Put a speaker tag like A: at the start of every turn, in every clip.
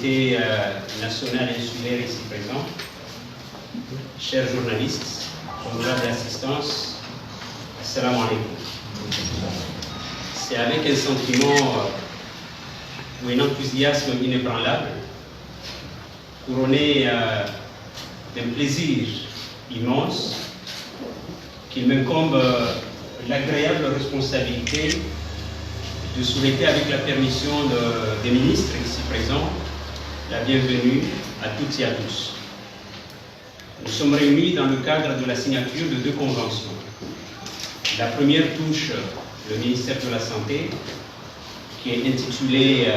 A: comité national insulaire ici présent, chers journalistes, honorables assistance, assalamu alaikum. C'est avec un sentiment ou un enthousiasme inébranlable, couronné d'un plaisir immense, qu'il m'incombe l'agréable responsabilité de souhaiter, avec la permission des ministres ici présents, la bienvenue à toutes et à tous. Nous sommes réunis dans le cadre de la signature de 2 conventions. La première touche le ministère de la Santé, qui est intitulée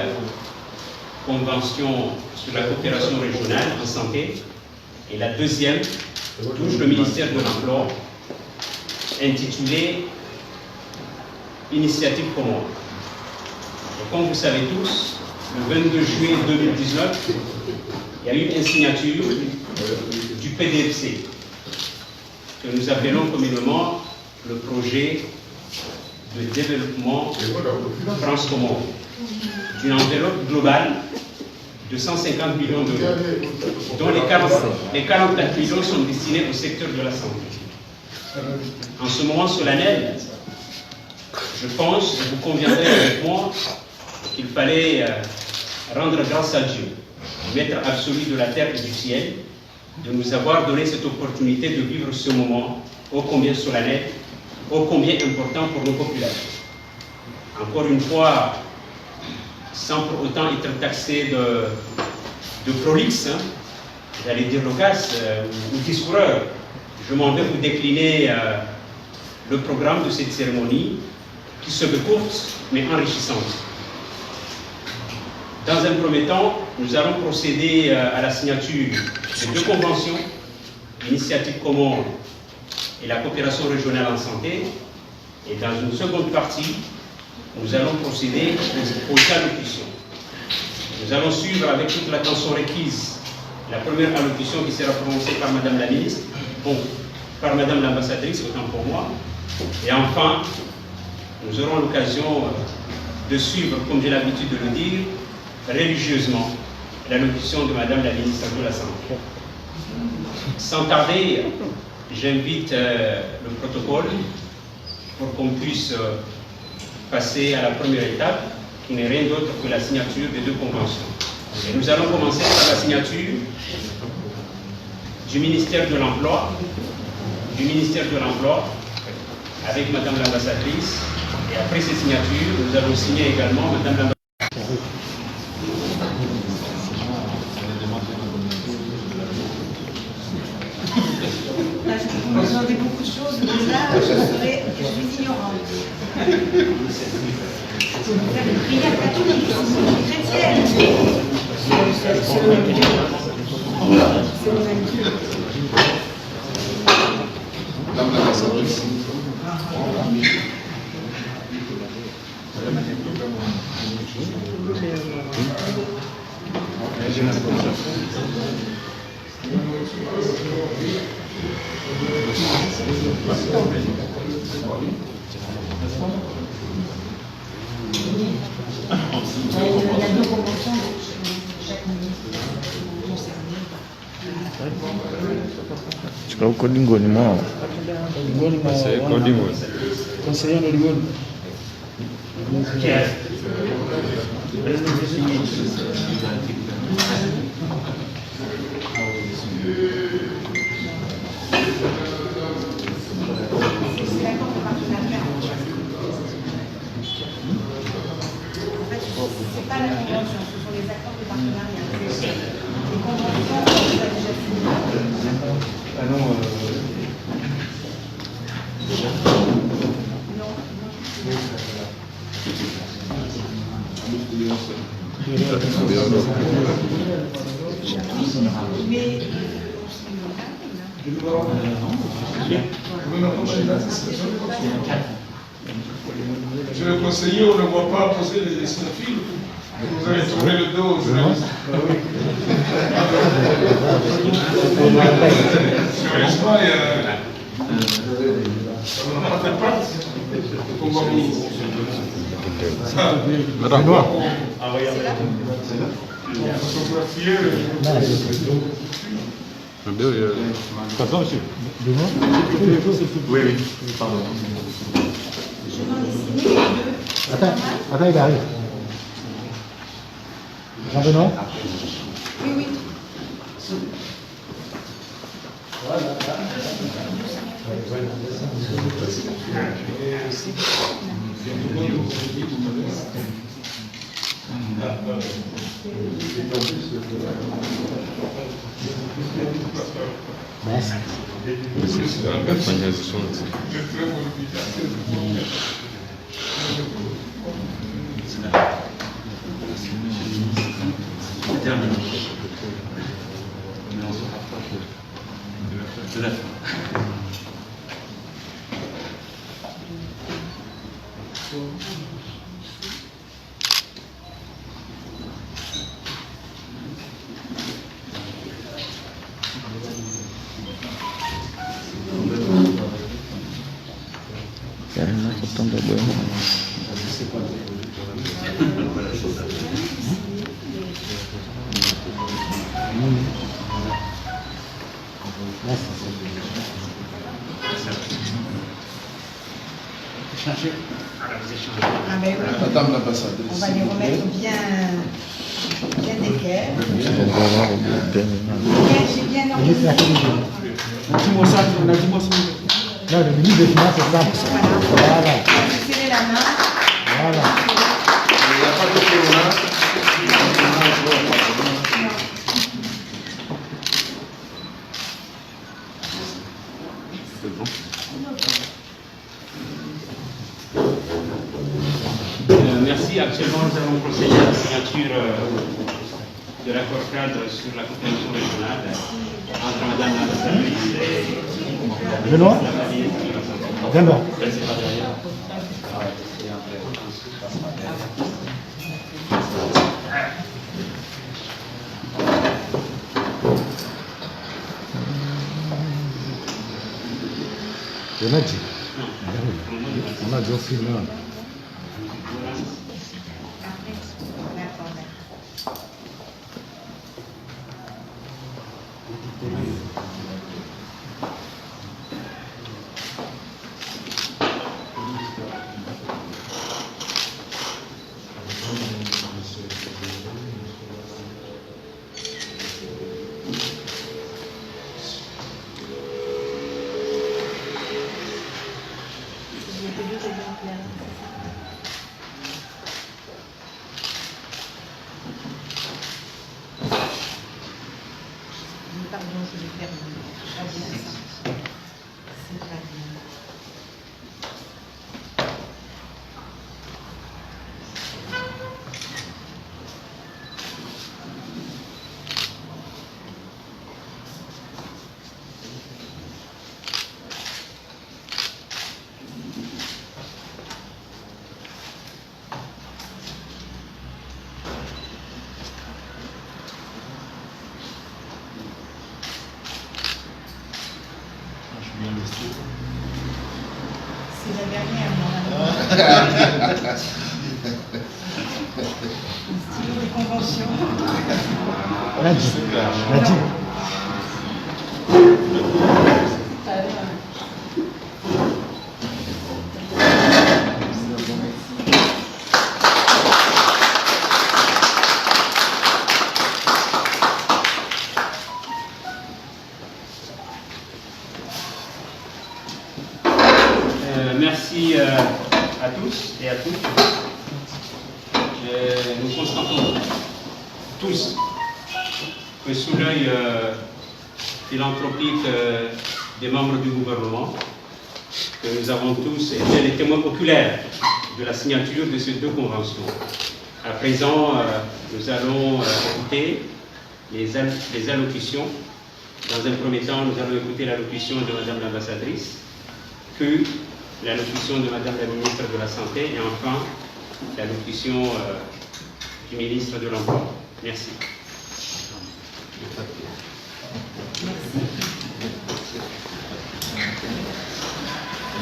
A: Convention sur la coopération régionale en santé, et la deuxième touche le ministère de l'Emploi, intitulée Initiative commune. Comme vous savez tous, le 22 juillet 2019, il y a eu une signature du PDFC, que nous appelons communément le projet de développement France Comore, d'une enveloppe globale de 150 millions d'euros, dont les 44 millions sont destinés au secteur de la santé. En ce moment solennel, je pense, et vous conviendrez avec moi, qu'il fallait rendre grâce à Dieu, maître absolu de la terre et du ciel, de nous avoir donné cette opportunité de vivre ce moment ô combien solennel, ô combien important pour nos populations. Encore une fois, sans pour autant être taxé de prolixe, j'allais dire loquace ou discoureur, je m'en vais vous décliner le programme de cette cérémonie qui se veut courte mais enrichissante. Dans un premier temps, nous allons procéder à la signature de 2 conventions, l'initiative commune et la coopération régionale en santé. Et dans une seconde partie, nous allons procéder aux allocutions. Nous allons suivre avec toute l'attention requise la première allocution qui sera prononcée par Madame la ministre, bon, par Madame l'ambassadrice, autant pour moi. Et enfin, nous aurons l'occasion de suivre, comme j'ai l'habitude de le dire, religieusement l'allocution de Madame la ministre de la Santé. Sans tarder, j'invite le protocole pour qu'on puisse passer à la première étape, qui n'est rien d'autre que la signature des 2 conventions. Et nous allons commencer par la signature du ministère de l'Emploi, avec Madame l'ambassadrice. Et après ces signatures, nous allons signer également Madame l'ambassadrice.
B: Vous demandez beaucoup de choses, mais là, je suis ignorante. Je vais faire une prière catholique, chrétienne. C'est le même Dieu. C'est le même Dieu.
C: Madame l'ambassadrice.
B: Il y a 2 conventions, chaque ministre concerné.
D: Chukua huko lingoni mwao. Conseiller de Lingoni.
B: C'est pas la convention, ce sont les accords de partenariat. Les conventions, on les a déjà signées.
C: Ah non,
B: Mais
E: Monsieur le conseiller, on ne voit pas poser les escaphiles. Vous avez tourné le dos, journaliste. Sérieusement, il y a... On n'a pas de part. On va vous... Ça.
D: Madame Noir.
E: Ah oui, c'est là. fotografiere.
D: Pardon, monsieur. Demain oui, oui. Pardon.
B: Je m'en ai signé deux.
F: Attends, il arrive. Jean-Benoît?
B: Oui, oui.
F: Merci.
D: Karena potong double.
B: Ah ben oui.
C: Madame l'ambassadrice.
B: On va les remettre bien d'équerre.
D: On va voir au bout d'un moment.
B: J'ai bien organisé.
F: Non, le ministre des Finances, c'est ça. Voilà.
B: Vous serrez la main.
F: Voilà.
C: Il n'y a pas de corona.
A: Merci. Actuellement, nous allons procéder à la signature de l'accord cadre sur la coopération régionale entre Madame l'ambassadrice et
F: Benoît?
A: la ministre de la Santé.
F: Benoît. On a dit. On a dit au final.
B: Pardon, je vais faire pas bien ça. C'est pas bien. C'est la dernière, normalement. Stylo de convention.
F: On a dit. On a dit.
A: Merci à tous et à toutes. Nous constatons tous que sous l'œil philanthropique des membres du gouvernement, que nous avons tous été les témoins oculaires de la signature de ces deux conventions. À présent, nous allons écouter les allocutions. Dans un premier temps, nous allons écouter l'allocution de Madame l'ambassadrice, puis l'allocution de Madame la ministre de la Santé et enfin l'allocution du ministre de l'Emploi. Merci.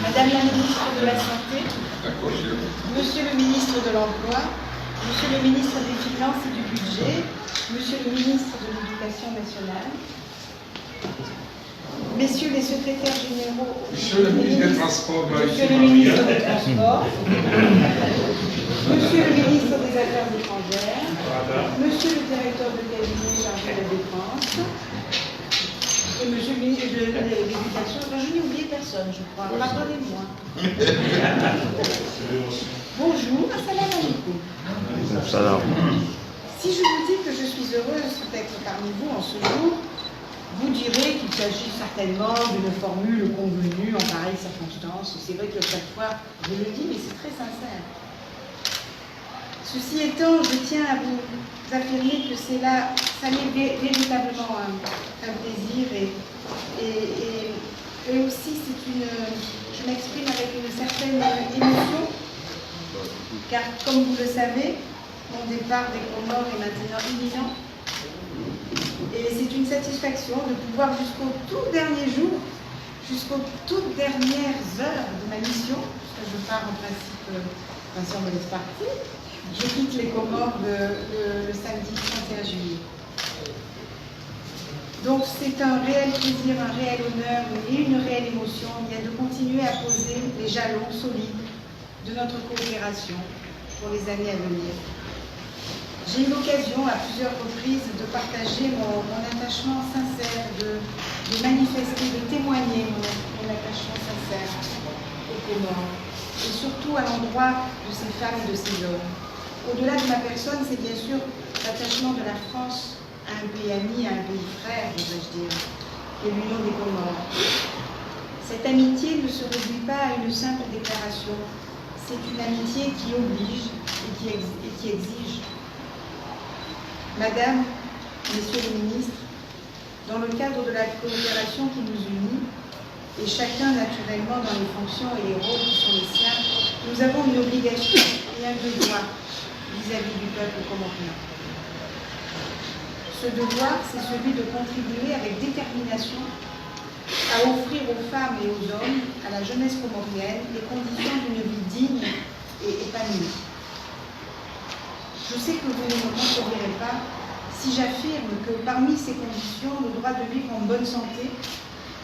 B: Madame la ministre de la Santé, Monsieur le ministre de l'Emploi, Monsieur le ministre des Finances et du Budget, Monsieur le ministre de l'Éducation nationale, Messieurs les secrétaires généraux,
E: Monsieur le ministre des Transports,
B: Monsieur le ministre des Transports, Monsieur le ministre des Affaires étrangères, Monsieur le directeur de cabinet chargé de la défense, et Monsieur le ministre de l'Éducation. Je n'ai oublié personne, je crois. Pardonnez-moi. Bonjour, assalamu alaikum.
D: Salam.
B: Si je vous dis que je suis heureuse d'être parmi vous en ce jour, vous direz qu'il s'agit certainement d'une formule convenue en pareille circonstance. C'est vrai que chaque fois, je le dis, mais c'est très sincère. Ceci étant, je tiens à vous affirmer que c'est là, ça m'est véritablement un plaisir et aussi je m'exprime avec une certaine émotion, car comme vous le savez, mon départ des Comores est maintenant imminent. Et c'est une satisfaction de pouvoir jusqu'au tout dernier jour, jusqu'aux toutes dernières heures de ma mission, parce que je pars en principe, si on me laisse partir, je quitte les Comores le samedi 31 juillet. Donc c'est un réel plaisir, un réel honneur et une réelle émotion de continuer à poser les jalons solides de notre coopération pour les années à venir. J'ai eu l'occasion à plusieurs reprises de partager mon attachement sincère, de manifester, de témoigner mon attachement sincère aux Comores, et surtout à l'endroit de ces femmes et de ces hommes. Au-delà de ma personne, c'est bien sûr l'attachement de la France à un pays ami, à un pays frère, devrais-je dire, qui est l'Union des Comores. Cette amitié ne se réduit pas à une simple déclaration, c'est une amitié qui oblige et qui exige. Madame, Messieurs les ministres, dans le cadre de la coopération qui nous unit, et chacun naturellement dans les fonctions et les rôles qui sont les siens, nous avons une obligation et un devoir vis-à-vis du peuple comorien. Ce devoir, c'est celui de contribuer avec détermination à offrir aux femmes et aux hommes, à la jeunesse comorienne, les conditions d'une vie digne et épanouie. Je sais que vous ne me contredirez pas si j'affirme que parmi ces conditions, le droit de vivre en bonne santé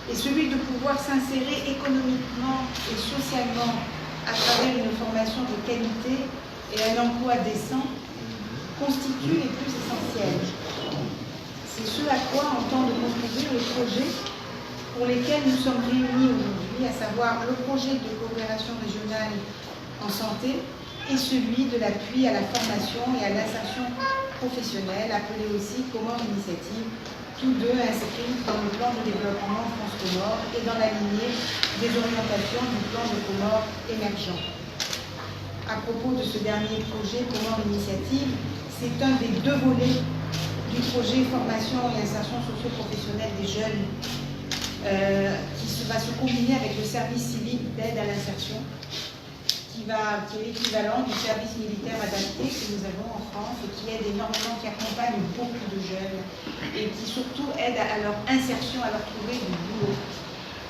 B: et celui de pouvoir s'insérer économiquement et socialement à travers une formation de qualité et un emploi décent constituent les plus essentiels. C'est ce à quoi entendent contribuer les projets pour lesquels nous sommes réunis aujourd'hui, à savoir le projet de coopération régionale en santé et celui de l'appui à la formation et à l'insertion professionnelle, appelé aussi Comores Initiative, tous deux inscrits dans le plan de développement France-Comores et dans la lignée des orientations du plan de Comores émergent. À propos de ce dernier projet Comores Initiative, c'est un des deux volets du projet formation et insertion socio-professionnelle des jeunes qui va se combiner avec le service civique d'aide à l'insertion qui est l'équivalent du service militaire adapté que nous avons en France et qui aide énormément, qui accompagne beaucoup de jeunes et qui surtout aide à leur insertion, à leur trouver du boulot.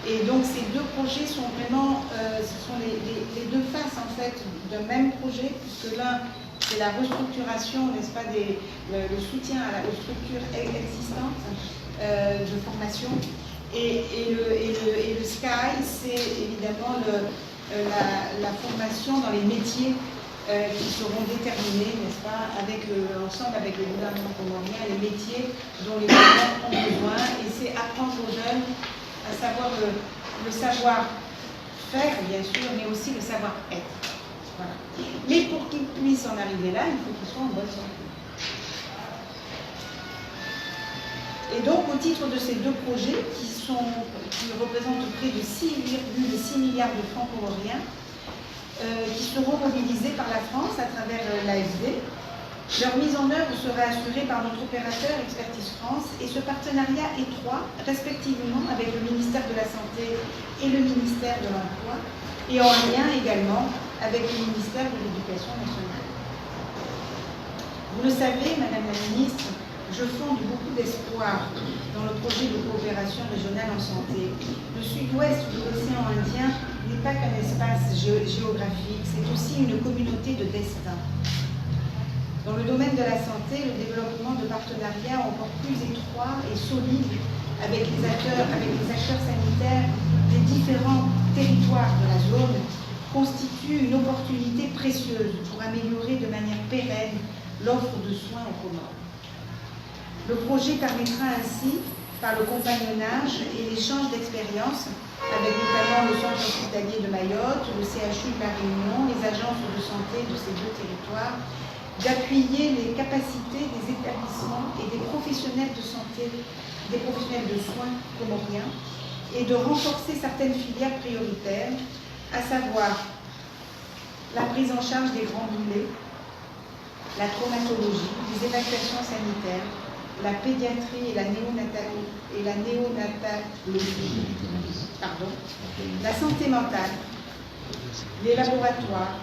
B: Et donc ces deux projets sont vraiment, ce sont les deux faces en fait d'un même projet, puisque l'un c'est la restructuration, n'est-ce pas, le soutien aux structures existantes de formation, et le SKY, c'est évidemment la formation dans les métiers qui seront déterminés, n'est-ce pas, ensemble avec le gouvernement comorien, les métiers dont les Comores ont besoin, et c'est apprendre aux jeunes à savoir le savoir-faire, bien sûr, mais aussi le savoir-être. Voilà. Mais pour qu'ils puissent en arriver là, il faut qu'ils soient en bonne santé. Et donc, au titre de ces deux projets, qui représentent près de 6,6 milliards de francs comoriens, qui seront mobilisés par la France à travers l'AFD, leur mise en œuvre sera assurée par notre opérateur Expertise France et ce partenariat étroit, respectivement avec le ministère de la Santé et le ministère de l'Emploi, et en lien également avec le ministère de l'Éducation nationale. Vous le savez, Madame la Ministre, je fonde beaucoup d'espoir dans le projet de coopération régionale en santé. Le sud-ouest de l'océan Indien n'est pas qu'un espace géographique, c'est aussi une communauté de destin. Dans le domaine de la santé, le développement de partenariats encore plus étroits et solides avec les acteurs sanitaires des différents territoires de la zone constitue une opportunité précieuse pour améliorer de manière pérenne l'offre de soins aux Comores. Le projet permettra ainsi, par le compagnonnage et l'échange d'expériences, avec notamment le centre hospitalier de Mayotte, le CHU de la Réunion, les agences de santé de ces deux territoires, d'appuyer les capacités des établissements et des professionnels de santé, des professionnels de soins comoriens, et de renforcer certaines filières prioritaires, à savoir la prise en charge des grands brûlés, la traumatologie, les évacuations sanitaires, la pédiatrie et la néonatologie, la santé mentale, les laboratoires,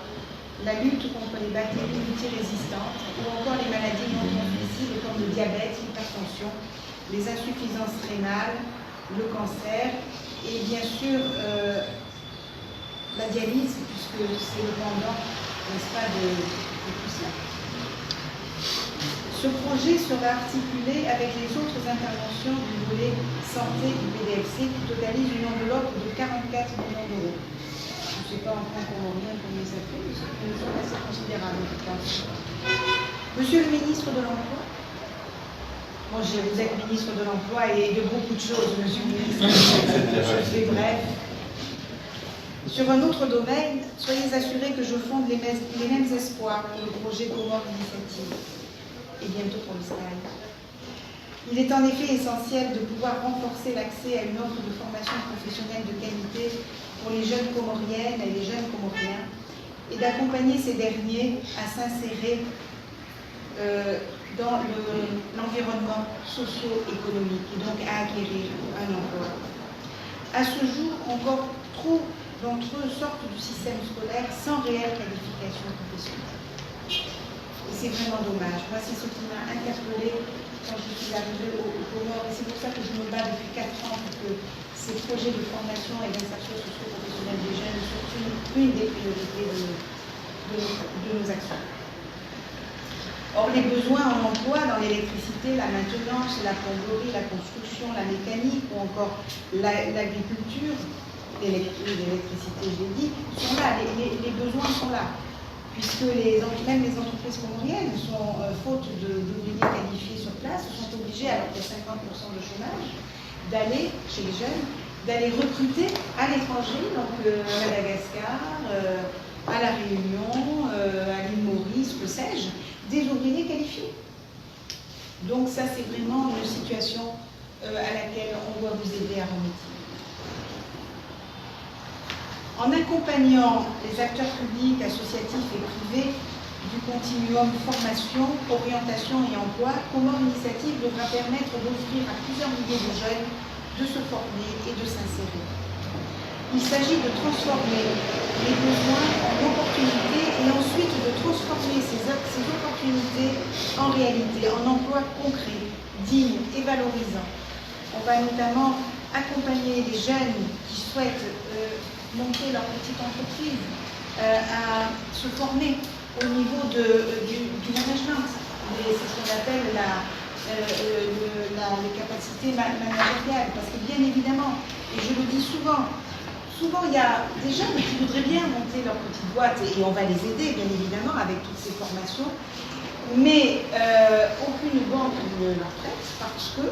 B: la lutte contre les bactéries multirésistantes ou encore les maladies non transmissibles comme le diabète, l'hypertension, les insuffisances rénales, le cancer et bien sûr la dialyse, puisque c'est le pendant, n'est-ce pas, de tout cela. Ce projet sera articulé avec les autres interventions du volet santé du PDFC qui totalise une enveloppe de 44 millions d'euros. Je ne sais pas en francs comoriens combien ça fait, mais c'est une somme assez considérable, je pense. Monsieur le ministre de l'Emploi, bon, vous êtes ministre de l'Emploi et de beaucoup de choses, monsieur le ministre, je fais bref. Sur un autre domaine, soyez assurés que je fonde les mêmes espoirs pour le projet Comores Initiative et bientôt pour le SCAI. Il est en effet essentiel de pouvoir renforcer l'accès à une offre de formation professionnelle de qualité pour les jeunes comoriennes et les jeunes comoriens et d'accompagner ces derniers à s'insérer dans l'environnement socio-économique et donc à acquérir un emploi. À ce jour, encore trop d'entre eux sortent du système scolaire sans réelle qualification professionnelle. Et c'est vraiment dommage. Moi, c'est ce qui m'a interpellée quand je suis arrivée aux Comores. Et c'est pour ça que je me bats depuis 4 ans pour que ces projets de formation et d'insertion socio-professionnelle des jeunes soient une des priorités de nos actions. Or, les besoins en emploi dans l'électricité, la maintenance, la plomberie, la construction, la mécanique ou encore l'agriculture, l'électricité, je l'ai dit, sont là. Les besoins sont là. Puisque même les entreprises comoriennes sont, faute d'ouvriers qualifiés sur place, sont obligées, alors qu'il y a 50% de chômage, d'aller chez les jeunes, d'aller recruter à l'étranger, donc à Madagascar, à La Réunion, à l'île Maurice, que sais-je, des ouvriers qualifiés. Donc ça, c'est vraiment une situation à laquelle on doit vous aider à remédier. En accompagnant les acteurs publics, associatifs et privés du continuum formation, orientation et emploi, Comores Initiative devra permettre d'offrir à plusieurs milliers de jeunes de se former et de s'insérer. Il s'agit de transformer les besoins en opportunités et ensuite de transformer ces opportunités en réalité, en emplois concrets, dignes et valorisants. On va notamment accompagner les jeunes qui souhaitent monter leur petite entreprise, à se former au niveau du management. C'est ce qu'on appelle les capacités managériales. Parce que bien évidemment, et je le dis souvent il y a des jeunes qui voudraient bien monter leur petite boîte et on va les aider bien évidemment avec toutes ces formations. Mais aucune banque ne leur prête parce que,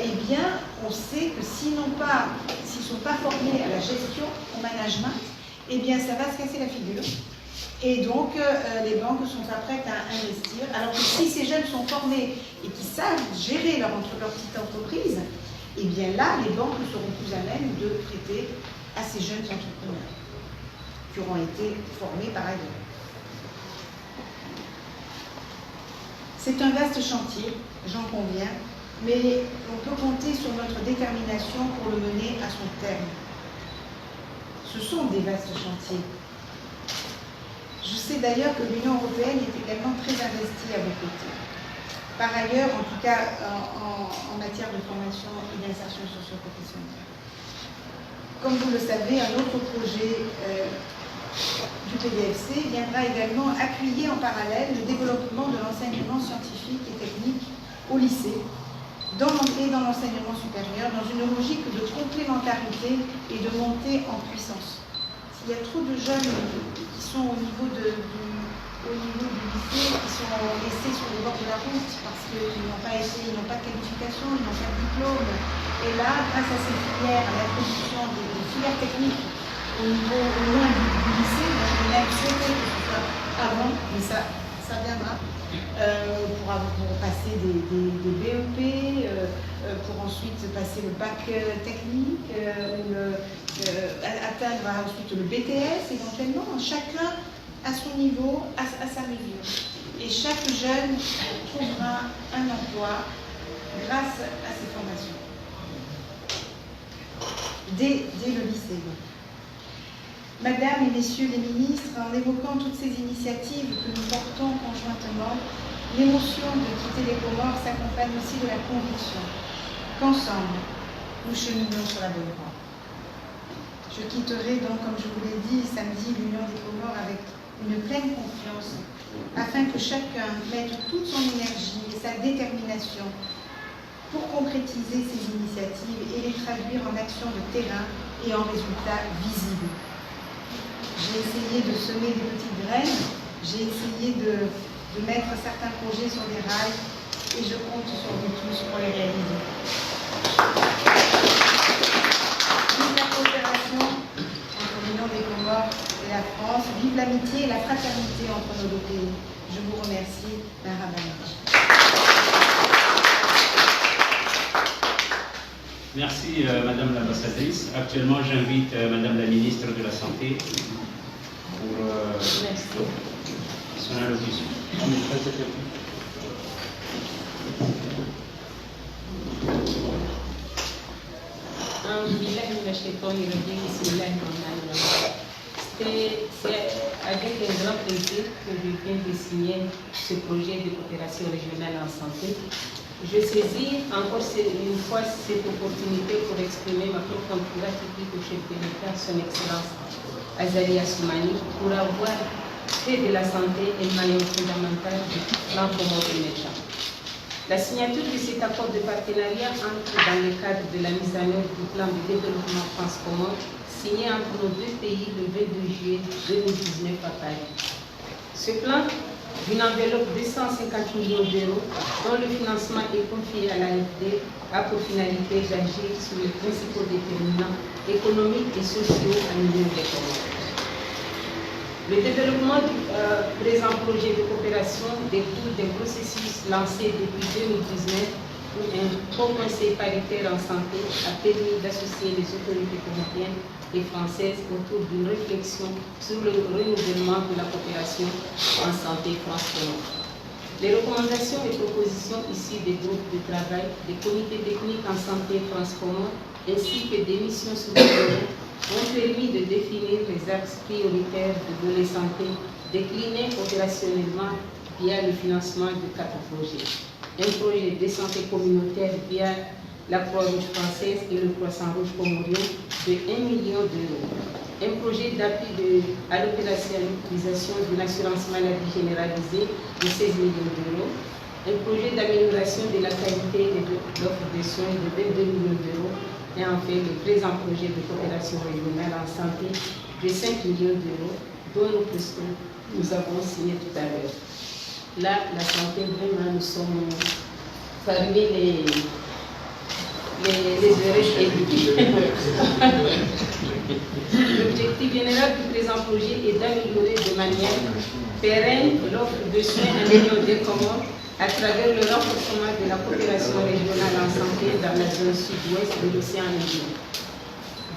B: eh bien, on sait que s'ils ne sont pas formés à la gestion, au management, eh bien, ça va se casser la figure. Et donc, les banques ne sont pas prêtes à investir. Alors que si ces jeunes sont formés et qui savent gérer leur petite entreprise, eh bien là, les banques seront plus à même de prêter à ces jeunes entrepreneurs qui auront été formés par ailleurs. C'est un vaste chantier, j'en conviens, mais on peut compter sur notre détermination pour le mener à son terme. Ce sont des vastes chantiers. Je sais d'ailleurs que l'Union européenne est également très investie à vos côtés. Par ailleurs, en tout cas en matière de formation et d'insertion socio-professionnelle. Comme vous le savez, un autre projet du PDFC viendra également appuyer en parallèle le développement de l'enseignement scientifique et technique au lycée et dans l'enseignement supérieur, dans une logique de complémentarité et de montée en puissance. S'il y a trop de jeunes qui sont au niveau du lycée, qui sont laissés sur le bord de la route parce qu'ils n'ont pas de qualification, ils n'ont pas de diplôme, et là, grâce à ces filières, à l'introduction des filières techniques au loin du lycée, moi je vais même souhaiter que ce soit avant, mais ça viendra, pour passer des BEP, pour ensuite passer le bac technique, atteindre ensuite le BTS éventuellement, chacun à son niveau, à sa mesure. Et chaque jeune trouvera un emploi grâce à ces formations. Dès le lycée. Madame et Messieurs les ministres, en évoquant toutes ces initiatives que nous portons conjointement, l'émotion de quitter les Comores s'accompagne aussi de la conviction qu'ensemble, nous cheminons sur la bonne voie. Je quitterai donc, comme je vous l'ai dit, samedi, l'Union des Comores avec une pleine confiance, afin que chacun mette toute son énergie et sa détermination pour concrétiser ces initiatives et les traduire en actions de terrain et en résultats visibles. J'ai essayé de semer des petites graines, j'ai essayé de mettre certains projets sur des rails et je compte sur vous tous pour les réaliser. Vive la coopération entre l'Union des Comores et la France, vive l'amitié et la fraternité entre nos deux pays. Je vous remercie, Marhaba.
A: Merci Madame l'ambassadrice. Actuellement, j'invite Madame la ministre de la Santé pour son allocution.
G: C'est avec un grand plaisir que je viens de signer ce projet de coopération régionale en santé. Je saisis encore une fois cette opportunité pour exprimer ma profonde gratitude au chef de l'État, son Excellence Azali Assoumani, pour avoir fait de la santé un maillon fondamental du plan Comores émergent. La signature de cet accord de partenariat entre dans le cadre de la mise en œuvre du plan de développement France-Comores signé entre nos deux pays le 22 juillet 2019 à Paris. Ce plan, d'une enveloppe de 150 millions d'euros, dont le financement est confié à l'AFD, a pour finalité d'agir sur les principaux déterminants économiques et sociaux à l'Union des Comores. Le développement du présent projet de coopération découle d'un processus lancé depuis 2019 où un haut conseil paritaire en santé a permis d'associer les autorités comoriennes et françaises autour d'une réflexion sur le renouvellement de la coopération en santé France-Comores. Les recommandations et propositions issues des groupes de travail, des comités techniques en santé France-Comores ainsi que des missions sur le terrain ont permis de définir les axes prioritaires de données santé déclinés opérationnellement via le financement de 4 projets. Un projet de santé communautaire via la Croix-Rouge française et le Croissant-Rouge comorien de 1 million d'euros. Un projet d'appui à l'opérationnalisation d'une assurance maladie généralisée de 16 millions d'euros. Un projet d'amélioration de la qualité de l'offre de soins de 22 millions d'euros. Et enfin, le présent projet de coopération régionale en santé de 5 millions d'euros, dont nous avons signé tout à l'heure. Là, la santé, vraiment, nous sommes parmi les heureux éduqués. L'objectif général du présent projet est d'améliorer de manière pérenne l'offre de soins à l'Union des Comores à travers le renforcement de la coopération régionale en santé dans la zone sud-ouest de l'océan Indien.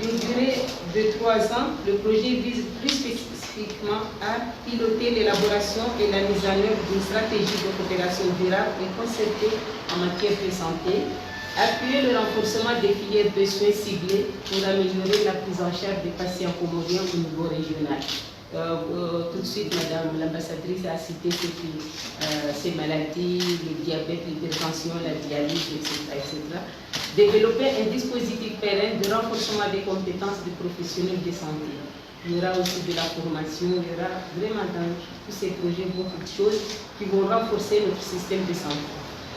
G: D'une durée de 3 ans, le projet vise plus spécifiquement à piloter l'élaboration et la mise en œuvre d'une stratégie de coopération durable et concertée en matière de santé, appuyer le renforcement des filières de soins ciblées pour améliorer la prise en charge des patients comoriens au niveau régional. Tout de suite, Madame l'ambassadrice a cité ces maladies, le diabète, l'hypertension, la dialyse, etc. Développer un dispositif pérenne de renforcement des compétences des professionnels de santé. il y aura aussi de la formation, il y aura vraiment dans tous ces projets beaucoup de choses qui vont renforcer notre système de santé.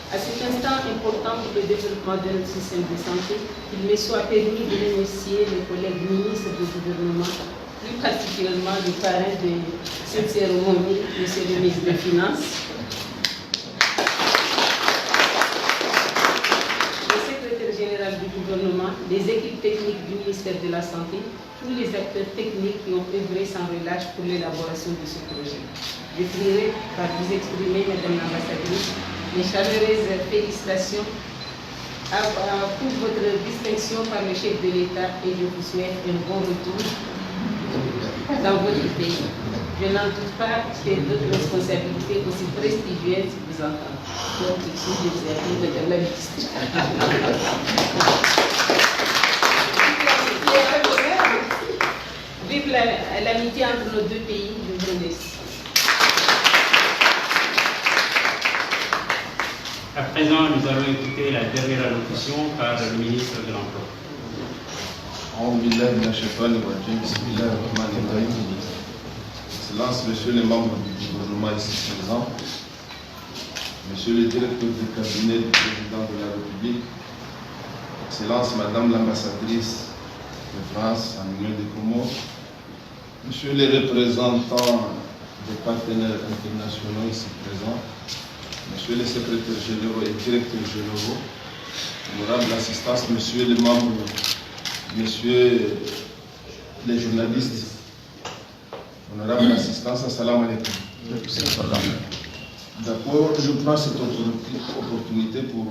G: À cet instant important pour le développement de notre système de santé, il me soit permis de remercier les collègues ministres du gouvernement, plus particulièrement le parrain de cette cérémonie, M. le ministre des Finances, le secrétaire général du gouvernement, les équipes techniques du ministère de la Santé, tous les acteurs techniques qui ont œuvré sans relâche pour l'élaboration de ce projet. Je prierai par vous exprimer, Madame l'ambassadrice, mes chaleureuses félicitations pour votre distinction par le chef de l'État et je vous souhaite un bon retour dans votre pays. Je n'en doute pas que d'autres responsabilités aussi prestigieuses vous entendent. Donc, ici, je vous invite Madame la ministre. Vive l'amitié entre nos deux pays, je vous remercie.
A: À présent, nous allons écouter la dernière allocution par le ministre de l'Emploi.
C: Excellences, messieurs les membres du gouvernement ici présents, monsieur le directeur du cabinet du président de la République, Excellences, madame l'ambassadrice de France en Union des Comores, monsieur les représentants des partenaires internationaux ici présents, monsieur les secrétaires généraux et directeurs généraux, honorable assistance, monsieur les membres, messieurs les journalistes, honorable assistance, assalamu alaikum. D'abord, je prends cette opportunité pour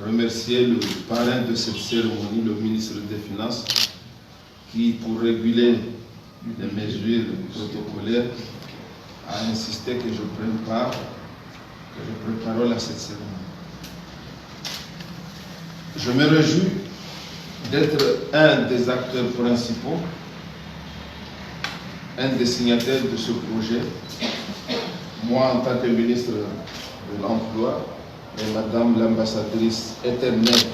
C: remercier le parrain de cette cérémonie, le ministre des Finances, qui, pour réguler les mesures protocolaires, a insisté que je prenne part, que je prenne parole à cette cérémonie. Je me réjouis d'être un des acteurs principaux, un des signataires de ce projet. Moi, en tant que ministre de l'Emploi, et madame l'ambassadrice éternelle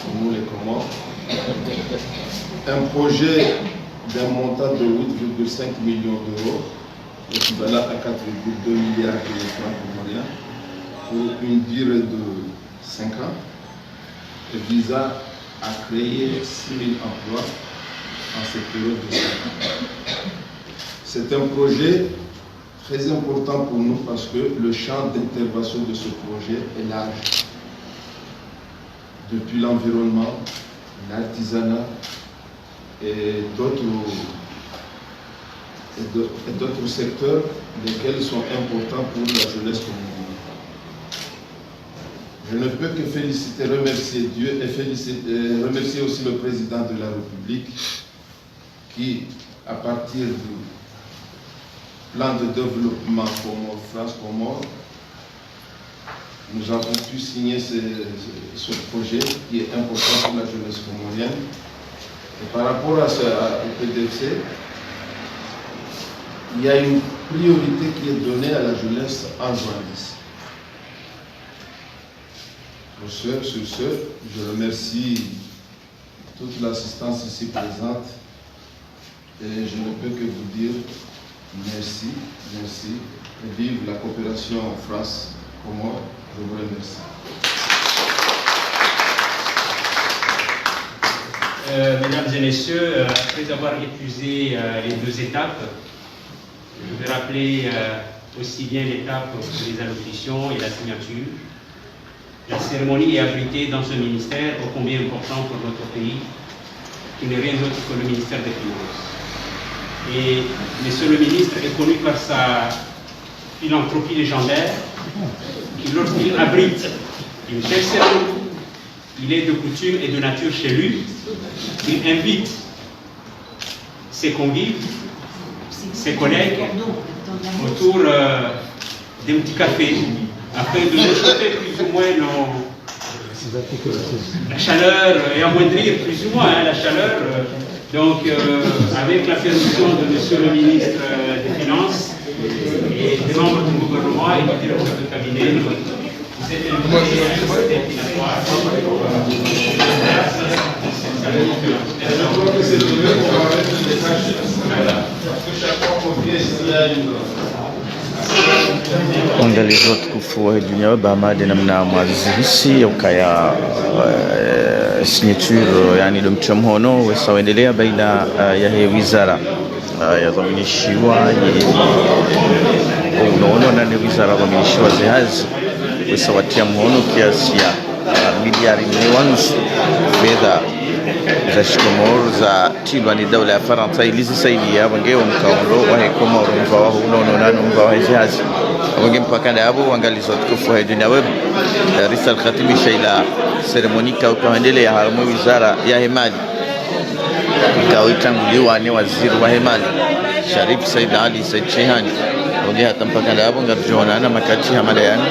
C: pour nous les Comores, un projet d'un montant de 8,5 millions d'euros, équivalent à 4,2 milliards de francs comoriens, pour une durée de 5 ans, et visant à créer 6 000 emplois en cette période de 5 ans. C'est un projet très important pour nous parce que le champ d'intervention de ce projet est large. Depuis l'environnement, l'artisanat et d'autres secteurs, lesquels sont importants pour la jeunesse communautaire. Je ne peux que féliciter, remercier Dieu et remercier aussi le président de la République qui, à partir du plan de développement France-Comores, nous avons pu signer ce projet qui est important pour la jeunesse comorienne. Et par rapport au PDFC, il y a une priorité qui est donnée à la jeunesse en journaliste. Sur ce, je remercie toute l'assistance ici présente et je ne peux que vous dire merci, merci, et vive la coopération France-Comores. Je vous remercie.
A: Mesdames et messieurs, après avoir épuisé les deux étapes, je vais rappeler aussi bien l'étape pour les allocutions et la signature. La cérémonie est abritée dans un ministère ô combien important pour notre pays, qui n'est rien d'autre que le ministère des Finances. Et monsieur le ministre est connu par sa philanthropie légendaire, qui lorsqu'il abrite une telle cérémonie, il est de coutume et de nature chez lui, il invite ses convives, ses collègues autour d'un petit café afin de réchauffer plus ou moins la chaleur et amoindrir plus ou moins la chaleur. Donc, avec la permission de monsieur le ministre des Finances et des membres du gouvernement et du directeur de cabinet, vous êtes invités à cet inclinatoire.
E: Je crois que c'est le moment pour arrêter les tâches.
D: Waangalizi watukufu wa dunia baada namna mwanzilishi ukaya signature yani domcha mhono wesaendelea baina ya wizara ya dhaminishiwa unaona na wizara dhaminishiwa zihazi wesawatia mhono kiasi ya miliari 4 fedha za shikomoro za tilwa ni dawla ya Faransa ilizisaidia wangeo mkaondo wa Komoro mvawa unaona mvawa zihazi wange mpaka hapo waangalizi watukufu wa dunia web risal khatimisha ila seremonika ukaendelea haramo wizara ya hemali ikawitanguliwa ni waziri wa hemali Sharif Said Ali Said Shehani wange hata mpaka hapo ngarjona na makati hamalayani.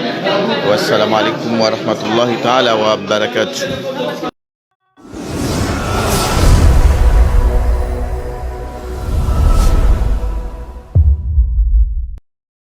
D: Wassalamu alaikum wa rahmatullahi ta'ala wa barakatuh.